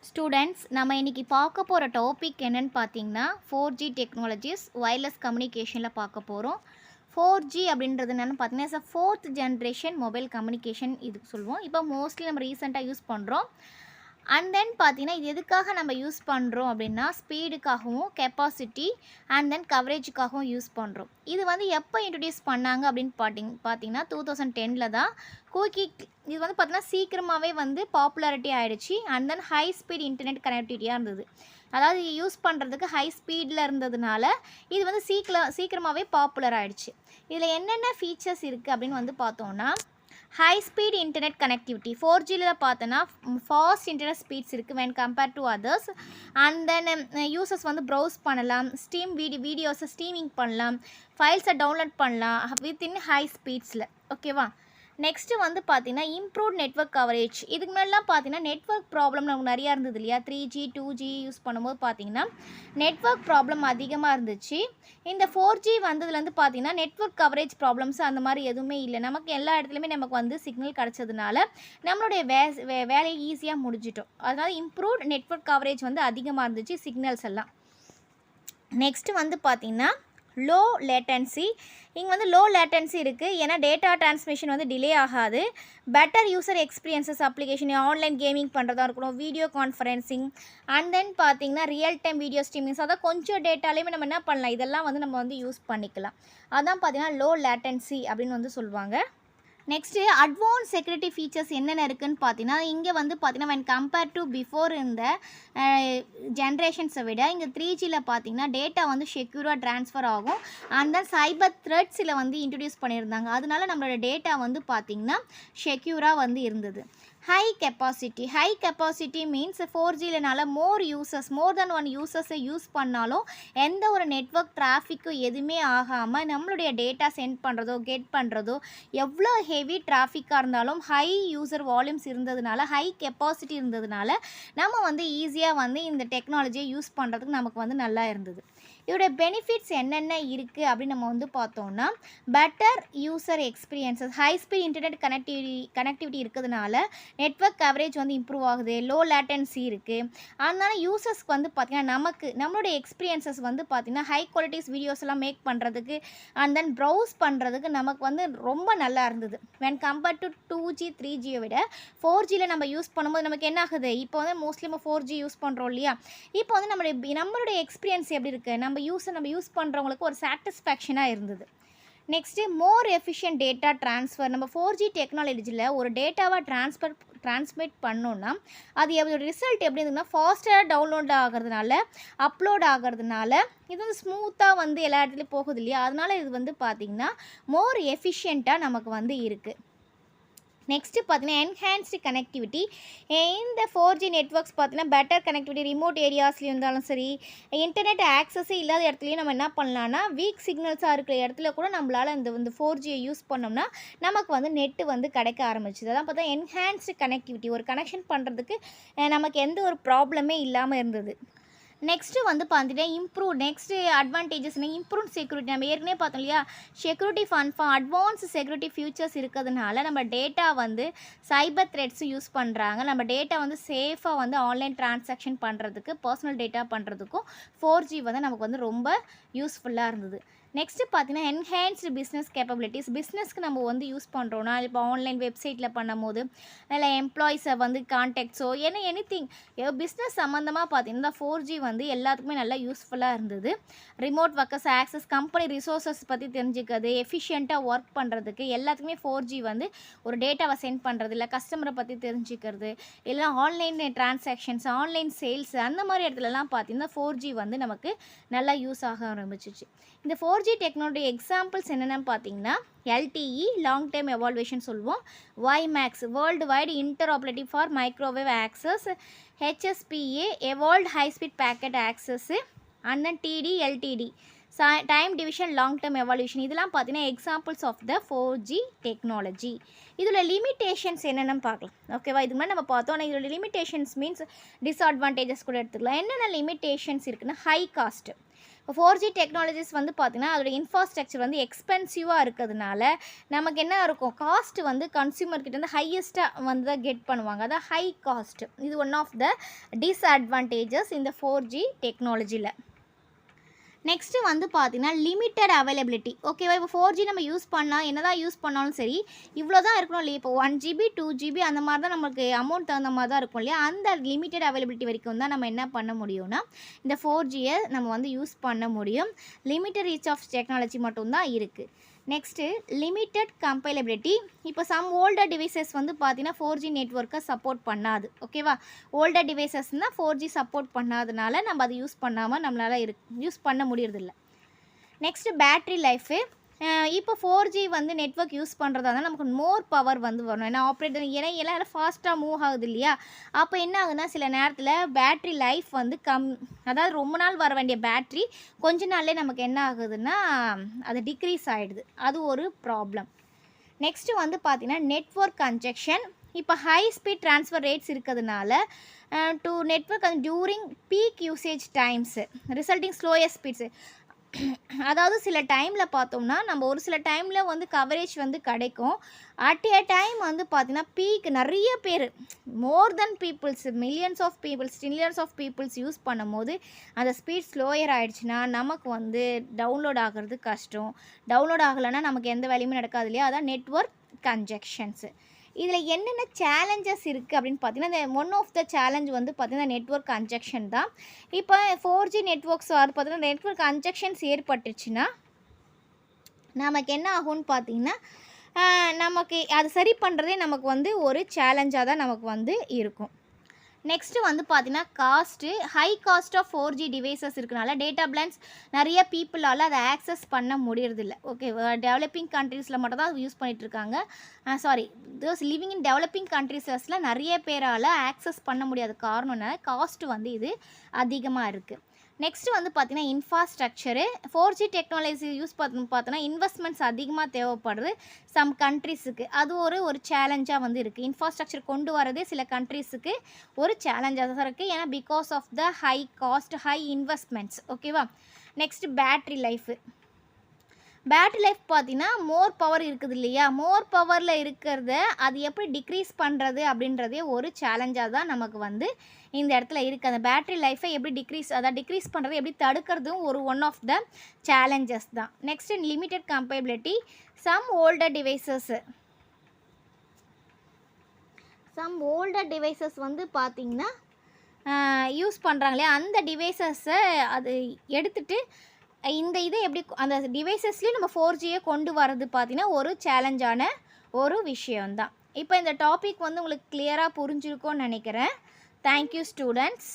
Students நம்ம இன்னைக்கு பார்க்க போகிற டாபிக் என்னன்னு பார்த்தீங்கன்னா 4G டெக்னாலஜிஸ் வயர்லெஸ் கம்யூனிகேஷனில் பார்க்க போகிறோம். 4G அப்படின்றது என்னென்னு பார்த்தீங்கன்னா it's fourth generation mobile communication இதுக்கு சொல்லுவோம். இப்போ மோஸ்ட்லி நம்ம ரீசெண்டாக யூஸ் பண்ணுறோம். அண்ட் தென் பார்த்தீங்கன்னா இது எதுக்காக நம்ம யூஸ் பண்ணுறோம் அப்படின்னா ஸ்பீடுக்காகவும் கெப்பாசிட்டி அண்ட் தென் கவரேஜுக்காகவும் யூஸ் பண்ணுறோம். இது வந்து எப்போ இன்ட்ரடியூஸ் பண்ணாங்க அப்படின்னு பார்த்தீங்கன்னா 2010 தான். இது வந்து பார்த்தீங்கன்னா சீக்கிரமாகவே வந்து பாப்புலாரிட்டி ஆகிடுச்சு. And then high speed internet கனெக்டிவிட்டியாக இருந்தது. அதாவது யூஸ் பண்ணுறதுக்கு ஹை ஸ்பீடில் இருந்ததுனால இது வந்து சீக்கிரமாகவே பாப்புலர் ஆகிடுச்சு. இதில் என்னென்ன ஃபீச்சர்ஸ் இருக்குது அப்படின்னு வந்து பார்த்தோன்னா ஹை ஸ்பீட் இன்டர்நெட் கனெக்டிவிட்டி 4Gல பார்த்தோன்னா ஃபாஸ்ட் இன்டர்நெட் ஸ்பீட்ஸ் இருக்குது when compared to others. And then users வந்து ப்ரௌஸ் பண்ணலாம், வீடியோஸை ஸ்ட்ரீமிங் பண்ணலாம், ஃபைல்ஸை டவுன்லோட் பண்ணலாம் வித்தின் ஹை ஸ்பீட்ஸில். ஓகேவா? நெக்ஸ்ட்டு வந்து பார்த்தீங்கன்னா இம்ப்ரூவ்ட் நெட்வொர்க் கவரேஜ். இதுக்கு முன்னாடிலாம் பார்த்தீங்கன்னா நெட்வொர்க் ப்ராப்ளம் நமக்கு நிறையா இருந்தது இல்லையா? 3G 2G யூஸ் பண்ணும்போது பார்த்தீங்கன்னா நெட்வொர்க் ப்ராப்ளம் அதிகமாக இருந்துச்சு. இந்த 4G வந்ததுலேருந்து பார்த்தீங்கன்னா நெட்வொர்க் கவரேஜ் ப்ராப்ளம்ஸ் அந்த மாதிரி எதுவுமே இல்லை. நமக்கு எல்லா இடத்துலையுமே நமக்கு வந்து சிக்னல் கிடச்சதுனால நம்மளுடைய வேலையை ஈஸியாக முடிஞ்சிட்டோம். அதனால் இம்ப்ரூவ்ட் நெட்வொர்க் கவரேஜ் வந்து அதிகமாக இருந்துச்சு சிக்னல்ஸ் எல்லாம். நெக்ஸ்ட்டு வந்து பார்த்திங்கன்னா லோ லேட்டன்சி. இங்கே வந்து லோ லேட்டன்சி இருக்குது, ஏன்னா டேட்டா டிரான்ஸ்மிஷன் வந்து டிலே ஆகாது. Better user experiences application online gaming பண்ணுறதா இருக்கணும், வீடியோ கான்ஃபரன்சிங் அண்ட் தென் பார்த்தீங்கன்னா ரியல் டைம் வீடியோ ஸ்ட்ரீமிங்ஸ். அதான் கொஞ்சம் டேட்டாலேயுமே நம்ம என்ன பண்ணலாம், இதெல்லாம் வந்து நம்ம வந்து யூஸ் பண்ணிக்கலாம். அதான் பார்த்தீங்கன்னா லோ லேட்டன்சி அப்படின்னு வந்து சொல்லுவாங்க. நெக்ஸ்ட்டு அட்வான்ஸ் செக்யூரிட்டி ஃபீச்சர்ஸ் என்னென்ன இருக்குதுன்னு பார்த்தீங்கன்னா இங்கே வந்து பார்த்தீங்கன்னா வென் கம்பேர்ட் டு பிஃபோர் இந்த ஜென்ரேஷன்ஸை விட இங்கே 3Gயில் பார்த்தீங்கன்னா டேட்டா வந்து செக்யூராக ட்ரான்ஸ்ஃபர் ஆகும். அண்ட் தென் சைபர் த்ரெட்ஸில் வந்து இன்ட்ரடியூஸ் பண்ணியிருந்தாங்க. அதனால நம்மளோட டேட்டா வந்து பார்த்திங்கன்னா செக்யூராக வந்து இருந்தது. ஹை கெப்பாசிட்டி மீன்ஸ் 4Gலனால மோர் தென் ஒன் யூசர்ஸை யூஸ் பண்ணாலும் எந்த ஒரு நெட்வொர்க் டிராஃபிக்கும் எதுவுமே ஆகாமல் நம்மளுடைய டேட்டா சென்ட் பண்ணுறதோ கெட் பண்ணுறதோ எவ்வளோ ஹெவி டிராஃபிக்காக இருந்தாலும் ஹை யூசர் வால்யூம்ஸ் இருந்ததுனால ஹை கெப்பாசிட்டி இருந்ததுனால நம்ம வந்து ஈஸியாக வந்து இந்த டெக்னாலஜியை யூஸ் பண்ணுறதுக்கு நமக்கு வந்து நல்லா இருந்தது. இதோடைய பெனிஃபிட்ஸ் என்னென்ன இருக்குது அப்படின்னு நம்ம வந்து பார்த்தோம்னா better user experiences, high speed internet connectivity இருக்கிறதுனால நெட்வொர்க் கவரேஜ் வந்து இம்ப்ரூவ் ஆகுது, லோ லேட்டன்சி இருக்குது. அதனால யூசர்ஸ்க்கு வந்து பார்த்திங்கன்னா நம்மளுடைய எக்ஸ்பீரியன்சஸ் வந்து பார்த்திங்கன்னா ஹை குவாலிட்டிஸ் வீடியோஸ் எல்லாம் மேக் பண்ணுறதுக்கு அண்ட் தென் ப்ரௌஸ் பண்ணுறதுக்கு நமக்கு வந்து ரொம்ப நல்லா இருந்தது. வென் கம்பேர்ட் டு 2G 3Gயை விட 4Gயில் நம்ம யூஸ் பண்ணும்போது நமக்கு என்ன ஆகுது, இப்போ வந்து மோஸ்ட்லி நம்ம 4G யூஸ் பண்ணுறோம் இல்லையா? இப்போ வந்து நம்மளுடைய எக்ஸ்பீரியன்ஸ் எப்படி இருக்குது, நம்ம யூஸ் பண்ணுறவங்களுக்கு ஒரு சாட்டிஸ்ஃபேக்ஷனாக இருந்தது. Next more efficient data transfer. நம்ம 4G டெக்னாலஜியில் ஒரு டேட்டாவை ட்ரான்ஸ்மிட் பண்ணோன்னா அது ரிசல்ட் எப்படி இருந்ததுன்னா ஃபாஸ்ட்டாக டவுன்லோட் ஆகிறதுனால அப்லோட் ஆகிறதுனால இது வந்து ஸ்மூத்தாக வந்து எல்லா இடத்துலையும் போகுது இல்லையா? அதனால் இது வந்து பார்த்திங்கன்னா மோர் எஃபிஷியண்ட்டாக நமக்கு வந்து இருக்குது. நெக்ஸ்ட்டு பார்த்தீங்கன்னா என்ஹான்ஸ்டு கனெக்டிவிட்டி. இந்த 4G நெட்வொர்க்ஸ் பார்த்தீங்கன்னா பெட்டர் கனெக்டிவிட்டி ரிமோட் ஏரியாஸ்லேயும் இருந்தாலும் சரி, இன்டர்நெட் ஆக்சஸே இல்லாத இடத்துலையும் நம்ம என்ன பண்ணலான்னா வீக் சிக்னல்ஸாக இருக்கிற இடத்துல கூட நம்மளால் இந்த 4Gயை யூஸ் பண்ணோம்னா நமக்கு வந்து நெட்டு வந்து கிடைக்க ஆரம்பிச்சிது. அதான் பார்த்தா என்ஹான்ஸ்டு கனெக்டிவிட்டி, ஒரு கனெக்ஷன் பண்ணுறதுக்கு நமக்கு எந்த ஒரு ப்ராப்ளமே இல்லாமல் இருந்தது. நெக்ஸ்ட்டு வந்து பார்த்தீங்கன்னா நெக்ஸ்ட்டு அட்வான்டேஜஸ்னால் இம்ப்ரூவ் செக்யூரிட்டி. நம்ம ஏற்கனவே பார்த்தோம் இல்லையா? செக்யூரிட்டி அட்வான்ஸ் செக்யூரிட்டி ஃபியூச்சர்ஸ் இருக்கிறதுனால நம்ம டேட்டா வந்து சைபர் த்ரெட்ஸ் யூஸ் பண்ணுறாங்க. நம்ம டேட்டா வந்து சேஃபாக வந்து ஆன்லைன் டிரான்சாக்ஷன் பண்ணுறதுக்கு பர்சனல் டேட்டா பண்ணுறதுக்கும் 4G வந்து நமக்கு வந்து ரொம்ப யூஸ்ஃபுல்லாக இருந்தது. நெக்ஸ்ட்டு பார்த்தீங்கன்னா என்ஹான்ஸ்டு பிஸ்னஸ் கேப்பபிலிட்டிஸ். பிஸ்னஸ்க்கு நம்ம வந்து யூஸ் பண்ணுறோன்னா இப்போ ஆன்லைன் வெப்சைட்டில் பண்ணும் போது இல்லை எம்ப்ளாயிஸை வந்து கான்டாக்ட்ஸோ எனிதிங் பிஸ்னஸ் சம்மந்தமாக பார்த்தீங்கன்னா 4G வந்து எல்லாத்துக்குமே நல்லா யூஸ்ஃபுல்லாக இருந்தது. Remote workers access, company resources பற்றி தெரிஞ்சுக்கிறது, எஃபிஷியண்ட்டாக ஒர்க் பண்ணுறதுக்கு எல்லாத்துக்குமே 4G வந்து ஒரு டேட்டாவை சென்ட் பண்ணுறது, இல்லை கஸ்டமரை பற்றி தெரிஞ்சுக்கிறது, இல்லை ஆன்லைன் டிரான்சாக்ஷன்ஸ், ஆன்லைன் சேல்ஸ் அந்த மாதிரி இடத்துலலாம் பார்த்தீங்கன்னா 4G வந்து நமக்கு நல்லா யூஸ் ஆக ஆரம்பிச்சிச்சு. இந்த 4G டெக்னாலஜி எக்ஸாம்பிள்ஸ் என்னென்னு பார்த்தீங்கன்னா LTE லாங் டைம் எவால்வேஷன் சொல்லுவோம், WiMAX world wide interoperative for microwave access, HSPA evolved high speed packet access, and then LTD time division long term evolution. இதெல்லாம் பார்த்தீங்கன்னா examples of the 4G technology. இதில் limitations என்னென்னு பார்க்கலாம். ஓகேவா? இது மாதிரி நம்ம பார்த்தோம். ஆனால் இதோட லிமிட்டேஷன்ஸ் மீன்ஸ் டிஸ்அட்வான்டேஜஸ் கூட எடுத்துக்கலாம். என்னென்ன லிமிட்டேஷன்ஸ் இருக்குன்னா ஹை காஸ்ட்டு. 4G டெக்னாலஜிஸ் வந்து பார்த்திங்கன்னா அதோட இன்ஃப்ராஸ்ட்ரக்சர் வந்து எக்ஸ்பென்சிவாக இருக்கிறதுனால நமக்கு என்ன இருக்கும், காஸ்ட் வந்து கன்சியூமர்கிட்ட வந்து ஹையஸ்ட்டாக வந்து தான் கெட் பண்ணுவாங்க, அதான் ஹை காஸ்ட். இது ஒன் ஆஃப் த டிஸ்அட்வான்டேஜஸ் இந்த 4G டெக்னாலஜியில். நெக்ஸ்ட்டு வந்து பார்த்திங்கன்னா லிமிட்டட் அவைலபிலிட்டி. ஓகேவா, இப்போ 4G நம்ம யூஸ் பண்ணால் என்ன தான் யூஸ் பண்ணாலும் சரி இவ்வளோ தான் இருக்கணும் இல்லையா. இப்போ 1GB 2GB அந்த மாதிரி தான் நமக்கு அமௌண்ட் தகுந்த மாதிரி தான் இருக்கும் இல்லையா. அந்த லிமிட்டட் அவைலபிலிட்டி வரைக்கும் தான் நம்ம என்ன பண்ண முடியும்னா இந்த 4Gயை நம்ம வந்து யூஸ் பண்ண முடியும். லிமிட்டட் ரீச் ஆஃப் டெக்னாலஜி மட்டும்தான் இருக்குது. Next limited compatibility. இப்போ சம் ஓல்டர் டிவைசஸ் வந்து பார்த்தீங்கன்னா 4G நெட்ஒர்க்கை சப்போர்ட் பண்ணாது. ஓகேவா, ஓல்டர் டிவைசஸ்னால் 4G சப்போர்ட் பண்ணாதனால நம்ம அதை யூஸ் பண்ணாமல் நம்மளால் யூஸ் பண்ண முடியறதில்ல. Next battery life. இப்போ 4G வந்து நெட்ஒர்க் யூஸ் பண்ணுறதா இருந்தால் நமக்கு மோர் பவர் வந்து வரணும். ஏன்னா ஆப்ரேட்டர் எல்லாம் ஃபாஸ்ட்டாக மூவ் ஆகுது இல்லையா. அப்போ என்ன ஆகுதுன்னா சில நேரத்தில் பேட்ரி லைஃப் வந்து அதாவது ரொம்ப நாள் வர வேண்டிய பேட்ரி கொஞ்ச நாள்லேயே நமக்கு என்ன ஆகுதுன்னா அது டிக்ரீஸ் ஆகிடுது. அது ஒரு ப்ராப்ளம். நெக்ஸ்ட்டு வந்து பார்த்திங்கன்னா நெட்ஒர்க் கன்ஜெக்ஷன். இப்போ ஹை ஸ்பீட் ட்ரான்ஸ்ஃபர் ரேட்ஸ் இருக்கிறதுனால டு நெட்ஒர்க் அது during peak usage times resulting slower speeds. அதாவது சில டைமில் பார்த்தோம்னா நம்ம ஒரு சில டைமில் வந்து கவரேஜ் வந்து கிடைக்கும். அட் ஏ டைம் வந்து பார்த்திங்கன்னா பீக் நிறைய பேர் more then peoples millions of peoples use பண்ணும் போது அந்த ஸ்பீட் ஸ்லோயர் ஆகிடுச்சுன்னா நமக்கு வந்து டவுன்லோட் ஆகிறது கஷ்டம். டவுன்லோட் ஆகலைன்னா நமக்கு எந்த வேலையுமே நடக்காது இல்லையா. அதான் நெட்ஒர்க் கன்ஜெக்ஷன்ஸு. இதில் என்னென்ன சேலஞ்சஸ் இருக்குது அப்படின்னு பார்த்தீங்கன்னா இந்த ஒன் ஆஃப் த சேலஞ்ச் வந்து பார்த்திங்கன்னா நெட்ஒர்க் கன்ஜெக்ஷன் தான். இப்போ 4G நெட்ஒர்க்ஸ் வந்து பார்த்திங்கன்னா நெட்ஒர்க் கன்ஜெக்ஷன்ஸ் ஏற்பட்டுச்சுன்னா நமக்கு என்ன ஆகும்னு பார்த்திங்கன்னா நமக்கு அது சரி பண்ணுறதே நமக்கு வந்து ஒரு சேலஞ்சாக தான் நமக்கு வந்து இருக்கும். நெக்ஸ்ட்டு வந்து பார்த்திங்கன்னா cost. High cost of 4G devices இருக்கனால டேட்டா பிளான்ஸ் நிறைய பீப்புளால் அதை ஆக்சஸ் பண்ண முடியறதில்ல. ஓகே, டெவலப்பிங் கண்ட்ரீஸில் மட்டும் தான் யூஸ் பண்ணிகிட்ருக்காங்க. தோஸ் லிவிங் இன் டெவலப்பிங் கண்ட்ரீஸில் நிறைய பேரால் ஆக்சஸ் பண்ண முடியாத காரணம்னா காஸ்ட்டு வந்து இது அதிகமாக இருக்குது. நெக்ஸ்ட்டு வந்து பார்த்திங்கன்னா இன்ஃப்ராஸ்ட்ரக்சரு. 4G டெக்னாலஜி யூஸ் பார்த்தோன்னா இன்வெஸ்ட்மெண்ட்ஸ் அதிகமாக தேவைப்படுது சம் கண்ட்ரீஸுக்கு. அது ஒரு சேலஞ்சாக வந்து இருக்குது. இன்ஃப்ராஸ்ட்ரக்சர் கொண்டு வரதே சில கண்ட்ரீஸுக்கு ஒரு சேலஞ்சாக தான் இருக்குது. ஏன்னா because of the high cost high investments. ஓகேவா. Next battery life. Battery life பார்த்திங்கன்னா மோர் பவர் இருக்குது இல்லையா. மோர் பவரில் இருக்கிறத அது எப்படி டிக்ரீஸ் பண்ணுறது அப்படின்றதே ஒரு சேலஞ்சாக தான் நமக்கு வந்து இந்த இடத்துல இருக்குது. அந்த பேட்ரி லைஃப்பை எப்படி டிக்ரீஸ் பண்ணுறது எப்படி தடுக்கிறதும் ஒன் ஆஃப் த சேலஞ்சஸ் தான். Next limited compatibility. Some older devices வந்து பார்த்திங்கன்னா யூஸ் பண்ணுறாங்களே அந்த டிவைசஸை அது எடுத்துகிட்டு இந்த இதை எப்படி அந்த டிவைசஸ்லேயும் நம்ம 4Gயை கொண்டு வரது பார்த்திங்கன்னா ஒரு சேலஞ்சான ஒரு விஷயம்தான். இப்போ இந்த டாபிக் வந்து உங்களுக்கு கிளியராக புரிஞ்சிருக்கும்னு நினைக்கிறேன். Thank you students.